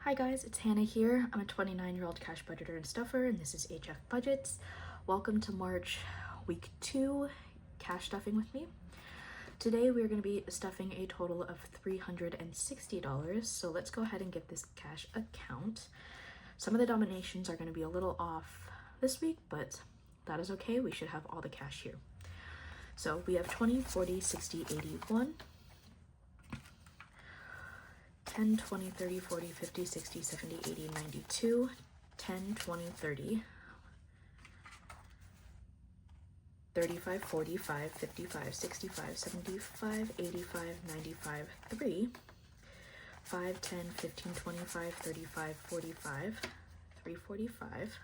Hi guys, it's Hannah here. I'm a 29-year-old cash budgeter and stuffer, and this is HF Budgets. Welcome to March week 2 cash stuffing with me. Today we're going to be stuffing a total of $360, so let's go ahead and give this cash a count. Some of the denominations are going to be a little off this week, but that is okay. We should have all the cash here. So we have 20, 40, 60, 81. 10, 20, 30, 40, 50, 60, 70, 80, 92, 10, 20, 30, 35, 45, 55, 65, 75, 85, 95, 3, 5, 10, 15, 25, 35, 45, 345,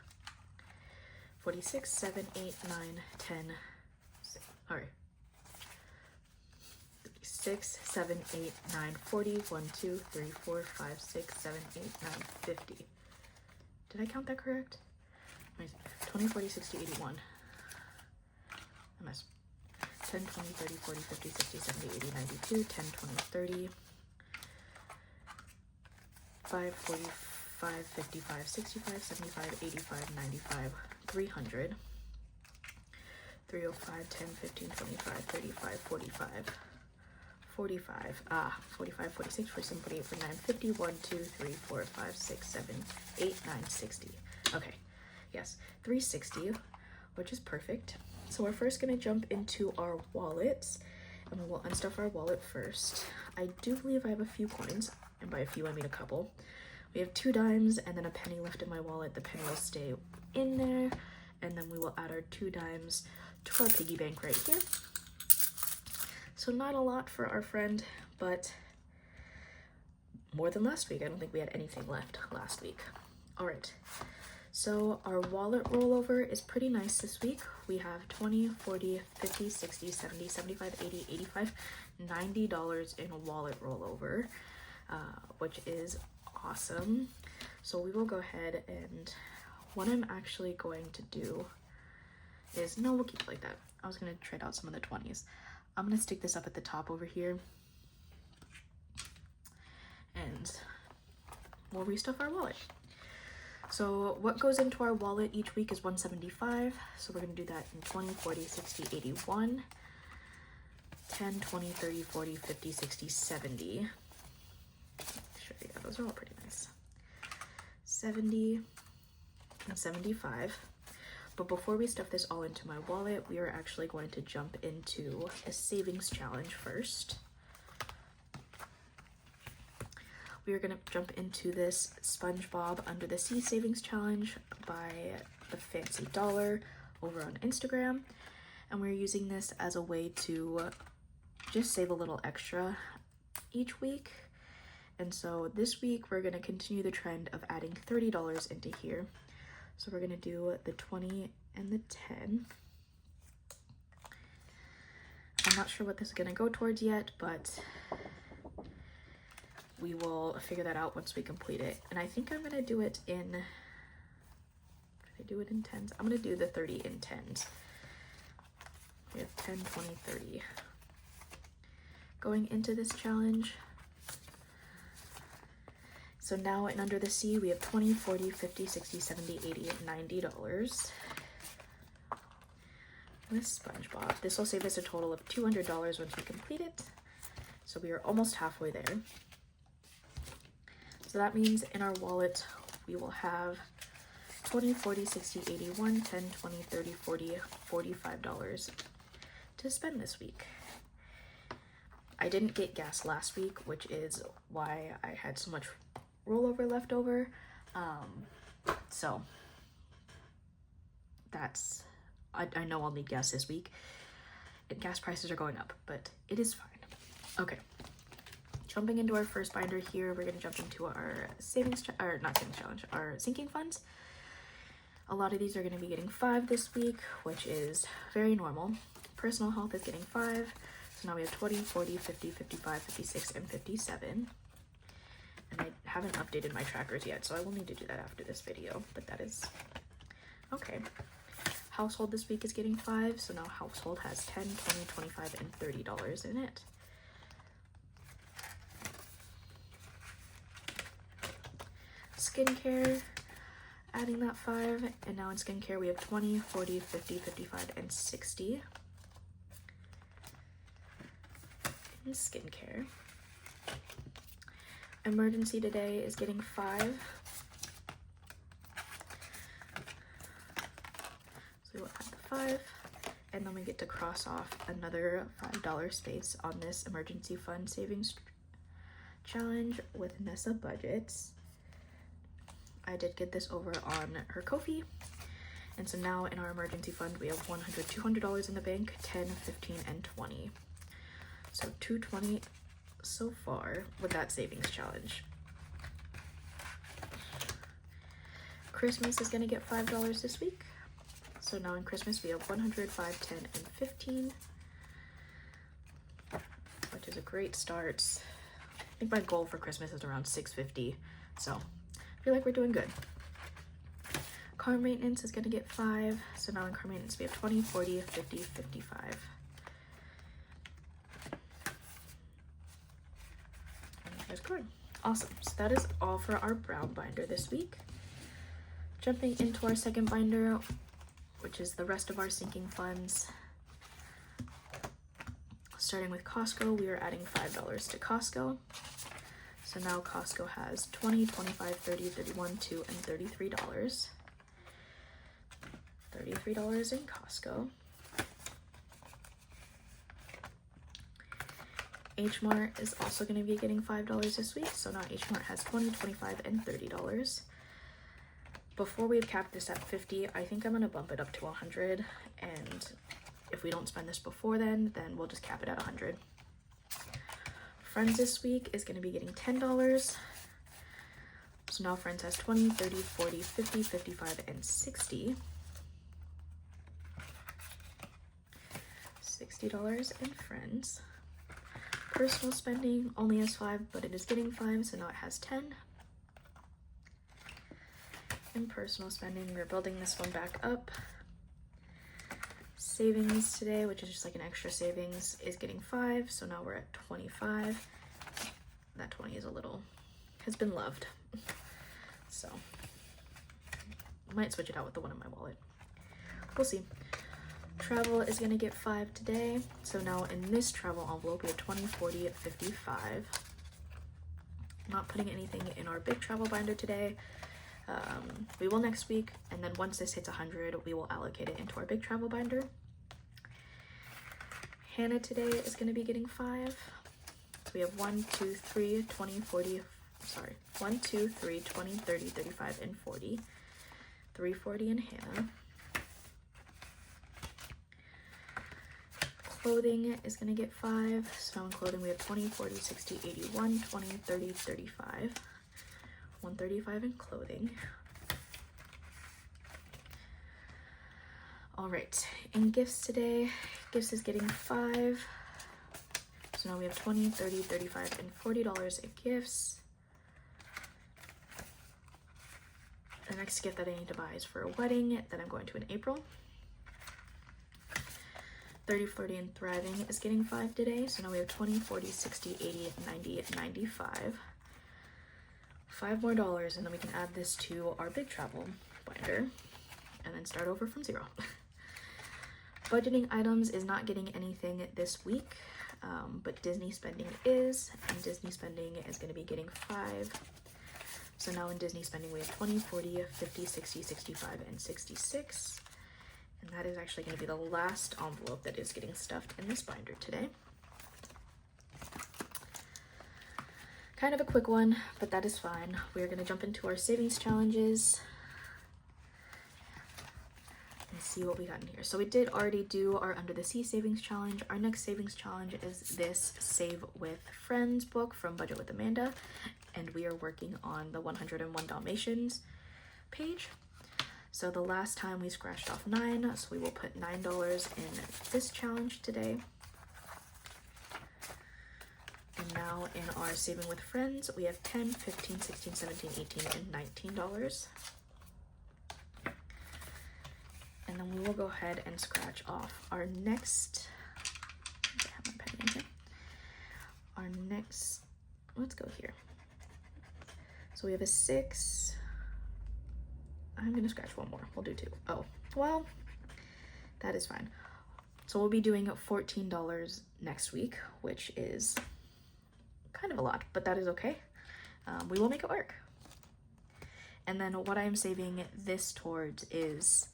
46, 7, 8, 9, 10, all right. 6, 7, 8, 9, 40, 1, 2, 3, 4, 5, 6, 7, 8, 9, 50. Did I count that correct? 20, 40, 60, 81. I missed. 10, 20, 30, 40, 50, 60, 70, 80, 92, 10, 20, 30, 5, 45, 55, 65, 75, 85, 95, 300, 305, 10, 15, 25, 35, 45, 45, 45, 46, 47, 48, 49, 50, 1, 2, 3, 4, 5, 6, 7, 8, 9, 60. Okay, yes, 360, which is perfect. So we're first gonna jump into our wallets, and we will unstuff our wallet first. I do believe I have a few coins, and by a few I mean a couple. We have 2 dimes and then a penny left in my wallet. The penny will stay in there, and then we will add our 2 dimes to our piggy bank right here. So not a lot for our friend, but more than last week. I don't think we had anything left last week. All right, so our wallet rollover is pretty nice this week. We have 20, 40, 50, 60, 70, 75, 80, 85, $90 in wallet rollover, which is awesome. So we will go ahead, and what I'm actually going to do is, no, we'll keep it like that. I was gonna trade out some of the 20s. I'm gonna stick this up at the top over here, and we'll restuff our wallet. So what goes into our wallet each week is $175. So we're gonna do that in 20, 40, 60, 81, 10, 20, 30, 40, 50, 60, 70. Sure, yeah, those are all pretty nice. 70 and 75. But before we stuff this all into my wallet, we are actually going to jump into a savings challenge first. We are going to jump into this Spongebob Under the Sea savings challenge by the Fancy Dollar over on Instagram. And we're using this as a way to just save a little extra each week. And so this week we're going to continue the trend of adding $30 into here. So we're gonna do the 20 and the 10. I'm not sure what this is gonna go towards yet, but we will figure that out once we complete it. And I think I'm gonna do it in, if I do it in 10s, I'm gonna do the 30 in 10s. We have 10, 20, 30. Going into this challenge. So now in Under the Sea, we have 20, 40, 50, 60, 70, 80, $90 with Spongebob. This will save us a total of $200 once we complete it. So we are almost halfway there. So that means in our wallet, we will have 20, 40, 60, 81, 10, 20, 30, 40, $45 to spend this week. I didn't get gas last week, which is why I had so much rollover left over, so that's, I know I'll need gas this week, and gas prices are going up, but it is fine. Okay, jumping into our first binder here, we're gonna jump into our savings, or not savings challenge, our sinking funds. A lot of these are gonna be getting 5 this week, which is very normal. Personal health is getting 5, so now we have 20, 40, 50, 55, 56, and 57. And I haven't updated my trackers yet, so I will need to do that after this video, but that is okay. Household this week is getting 5, so now household has 10, 20, 25, and $30 in it. skincare, adding that 5, and now in skincare we have 20, 40, 50, 55, and 60. In skincare, emergency today is getting 5. So we will add the 5, and then we get to cross off another $5 space on this emergency fund savings challenge with NessaBudgets. I did get this over on her Kofi, and so now in our emergency fund we have $100, $200 in the bank, 10, 15, and 20. So 220 so far with that savings challenge. Christmas is gonna get $5 this week. So now in Christmas we have 100, 5, 10, and 15, which is a great start. I think my goal for Christmas is around 650, so I feel like we're doing good. Car maintenance is gonna get 5, so now in car maintenance we have 20, 40, 50, 55. That's good. Awesome. So that is all for our brown binder this week. Jumping into our second binder, which is the rest of our sinking funds. Starting with Costco, we are adding $5 to Costco. So now Costco has 20, 25, 30, 31, 2, and $33. $33 in Costco. H Mart is also going to be getting $5 this week, so now H Mart has 20, 25, and $30. Before we've capped this at 50, I think I'm going to bump it up to 100, and if we don't spend this before then we'll just cap it at 100. Friends this week is going to be getting $10. So now Friends has 20, 30, 40, 50, 55, and 60. $60 in Friends. Personal spending only has 5, but it is getting 5, so now it has 10. In personal spending, we're building this one back up. Savings today, which is just like an extra savings, is getting 5, so now we're at 25. That 20 is has been loved. So, might switch it out with the one in my wallet. We'll see. Travel is going to get 5 today. So now in this travel envelope, we have 20, 40, 55. Not putting anything in our big travel binder today. We will next week. And then once this hits 100, we will allocate it into our big travel binder. Hannah today is going to be getting 5. So we have 1, 2, 3, 20, 40, 1, 2, 3, 20, 30, 35, and 40. 340 in Hannah. Clothing is going to get 5. So now in clothing we have 20, 40, 60, 81, 20, 30, 35. 135 in clothing. All right, in gifts today, gifts is getting 5. So now we have 20, 30, 35, and $40 in gifts. The next gift that I need to buy is for a wedding that I'm going to in April. 30, 40, and Thriving is getting 5 today. So now we have 20, 40, 60, 80, 90, 95. $5 more, and then we can add this to our big travel binder and then start over from 0. Budgeting items is not getting anything this week, but Disney spending is, and Disney spending is going to be getting 5. So now in Disney spending we have 20, 40, 50, 60, 65, and 66. And that is actually going to be the last envelope that is getting stuffed in this binder today. Kind of a quick one, but that is fine. We're going to jump into our savings challenges and see what we got in here. So we did already do our Under the Sea savings challenge. Our next savings challenge is this Save with Friends book from Budget with Amanda, and we are working on the 101 Dalmatians page. So the last time we scratched off 9, so we will put $9 in this challenge today. And now in our Saving with Friends, we have 10, 15, 16, 17, 18, and $19. And then we will go ahead and scratch off our next, I have my pen in here. Our next, let's go here. So we have a 6. I'm gonna scratch one more. We'll do 2. Oh, well, that is fine. So we'll be doing $14 next week, which is kind of a lot, but that is okay. We will make it work. And then what I am saving this towards is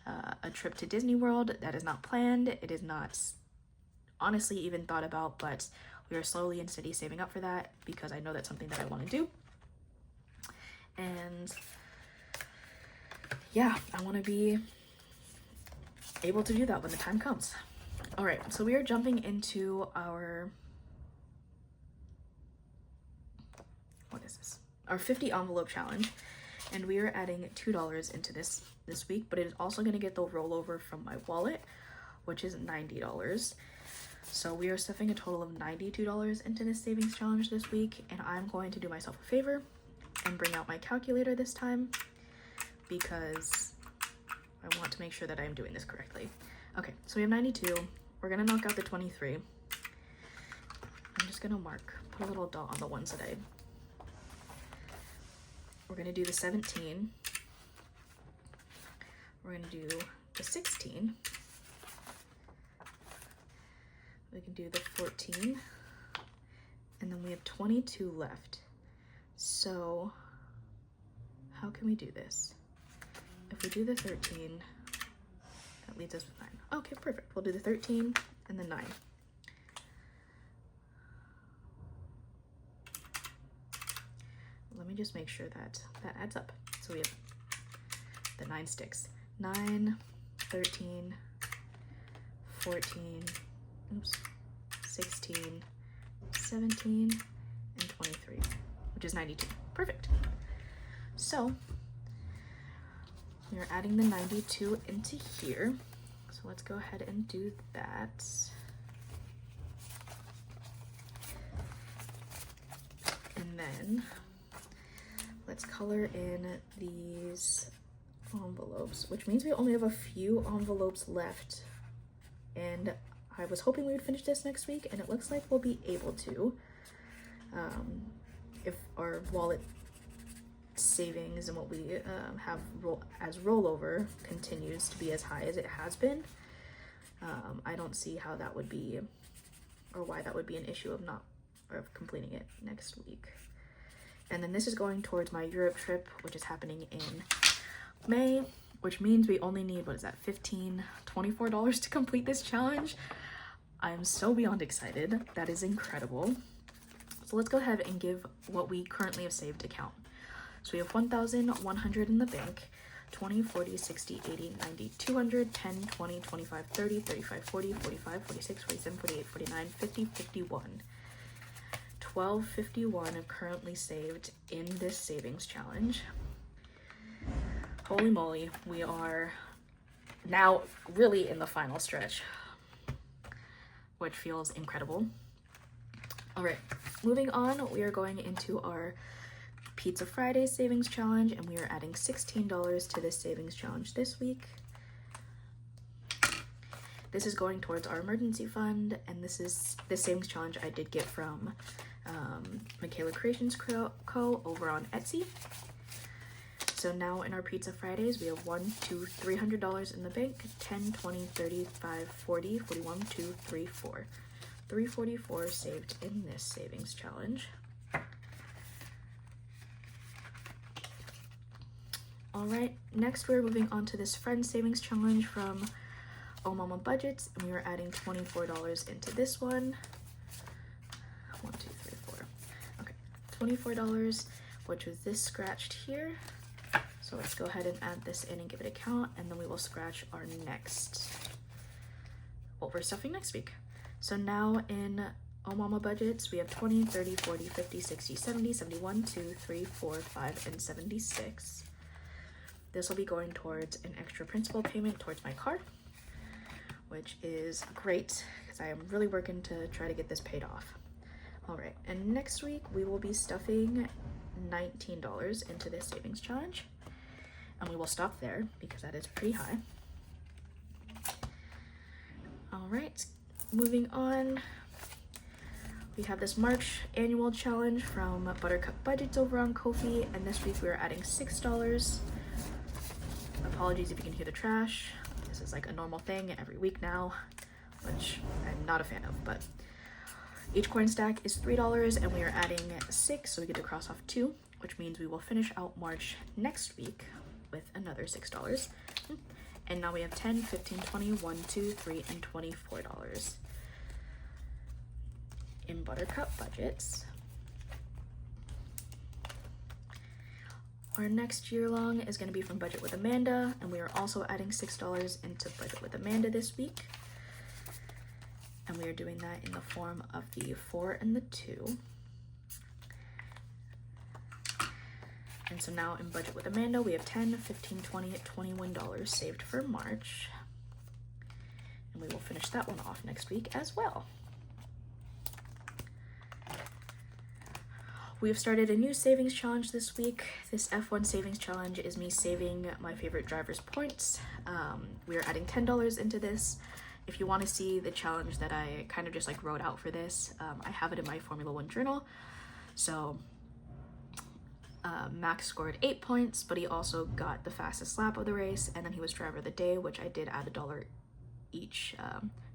a trip to Disney World. That is not planned. It is not honestly even thought about, but we are slowly and steady saving up for that because I know that's something that I want to do. And yeah, I want to be able to do that when the time comes. All right, so we are jumping into our, what is this? Our 50 envelope challenge. And we are adding $2 into this week, but it is also going to get the rollover from my wallet, which is $90. So we are stuffing a total of $92 into this savings challenge this week, and I'm going to do myself a favor and bring out my calculator this time because I want to make sure that I'm doing this correctly. Okay, so we have 92. We're going to knock out the 23. I'm just going to put a little dot on the ones that we're going to do the 17. We're going to do the 16. We can do the 14. And then we have 22 left. So how can we do this? If we do the 13, that leaves us with 9. Okay, perfect. We'll do the 13 and the 9. Let me just make sure that that adds up. So we have the 9 sticks. 9, 13, 14, 16, 17, and 23, which is 92. Perfect. So we are adding the 92 into here. So let's go ahead and do that. And then let's color in these envelopes, which means we only have a few envelopes left. And I was hoping we would finish this next week, and it looks like we'll be able to. If our wallet savings and what we have as rollover continues to be as high as it has been, I don't see how that would be, or why that would be an issue of completing it next week. And then this is going towards my Europe trip, which is happening in May, which means we only need, what is that, $24 to complete this challenge. I'm so beyond excited. That is incredible. So let's go ahead and give what we currently have saved a count. So we have 1,100 in the bank, 20, 40, 60, 80, 90, 200, 10, 20, 25, 30, 35, 40, 45, 46, 47, 48, 49, 50, 51. 1251 are currently saved in this savings challenge. Holy moly, we are now really in the final stretch, which feels incredible. All right, moving on, we are going into our Pizza Friday savings challenge, and we are adding $16 to this savings challenge this week. This is going towards our emergency fund, and this is the savings challenge I did get from MikaelaCreationsCo over on Etsy. So now in our Pizza Fridays, we have $300 in the bank, 10, 20, 35, 40, 41, 2, 3, 4. 344 saved in this savings challenge. All right, next we're moving on to this friend savings challenge from MikaelaBudgets, and we are adding $24 into this one. 1, 2, 3, 4. Okay, $24, which was this scratched here. So let's go ahead and add this in and give it a count, and then we will scratch our next, what we're stuffing next week. So now in MikaelaBudgets, we have 20, 30, 40, 50, 60, 70, 71, 2, 3, 4, 5, and 76. This will be going towards an extra principal payment towards my car, which is great because I am really working to try to get this paid off. All right, and next week we will be stuffing $19 into this savings challenge, and we will stop there because that is pretty high. All right, moving on. We have this March annual challenge from Buttercup Budgets over on Kofi, and this week we are adding $6. Apologies if you can hear the trash. This is like a normal thing every week now, which I'm not a fan of, but each coin stack is $3 and we are adding 6, so we get to cross off 2, which means we will finish out March next week with another $6. And now we have 10, 15, 20, 1, 2, 3, and $24 in Buttercup Budgets. Our next year long is going to be from Budget with Amanda, and we are also adding $6 into Budget with Amanda this week. And we are doing that in the form of the 4 and the 2. And so now in Budget with Amanda, we have 10, 15, 20, $21 saved for March. And we will finish that one off next week as well. We have started a new savings challenge this week. This F1 savings challenge is me saving my favorite driver's points. We are adding $10 into this. If you want to see the challenge that I kind of just like wrote out for this, I have it in my Formula One journal. So Max scored 8 points, but he also got the fastest lap of the race, and then he was driver of the day, which I did add $1 each,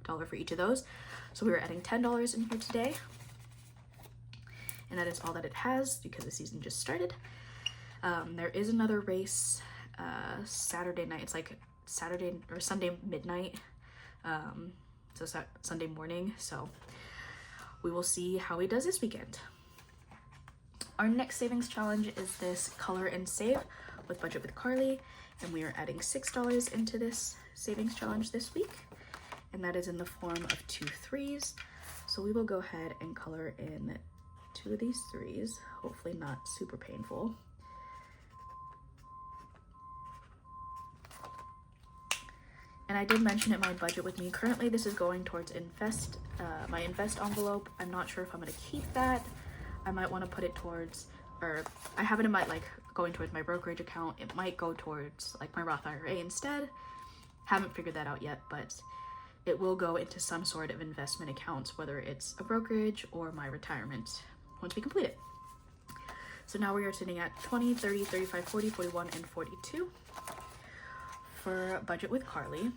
dollar for each of those. So we were adding $10 in here today. And that is all that it has because the season just started. There is another race Saturday night. It's like Saturday or Sunday midnight. So Sunday morning. So we will see how he does this weekend. Our next savings challenge is this Color and Save with Budget with Carly. And we are adding $6 into this savings challenge this week. And that is in the form of 2 3s. So we will go ahead and color in 2 of these 3s, hopefully not super painful. And I did mention it, my budget with me. Currently this is going towards my invest envelope. I'm not sure if I'm gonna keep that. I might want to put it towards, or I have it in my going towards my brokerage account. It might go towards like my Roth IRA instead. Haven't figured that out yet, but it will go into some sort of investment accounts, whether it's a brokerage or my retirement once we complete it. So now we are sitting at 20, 30, 35, 40, 41, and 42 for Budget with Carly.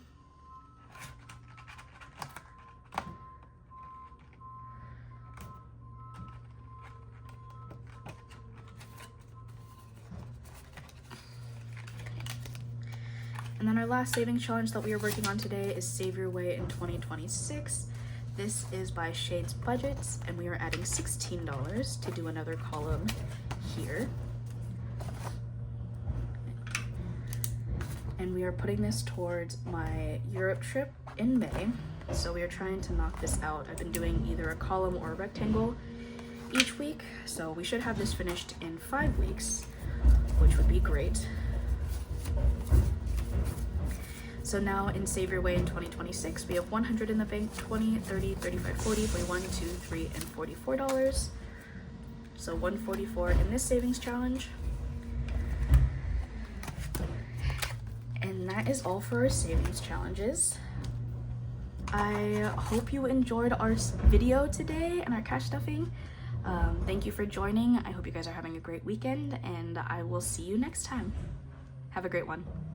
And then our last savings challenge that we are working on today is Save Your Way in 2026. This is by Shades Budgets, and we are adding $16 to do another column here. And we are putting this towards my Europe trip in May. So we are trying to knock this out. I've been doing either a column or a rectangle each week. So we should have this finished in 5 weeks, which would be great. So now in Save Your Way in 2026, we have 100 in the bank, 20, 30, 35, 40, 41, 2, 3, and $44. So 144 in this savings challenge. And that is all for our savings challenges. I hope you enjoyed our video today and our cash stuffing. Thank you for joining. I hope you guys are having a great weekend, and I will see you next time. Have a great one.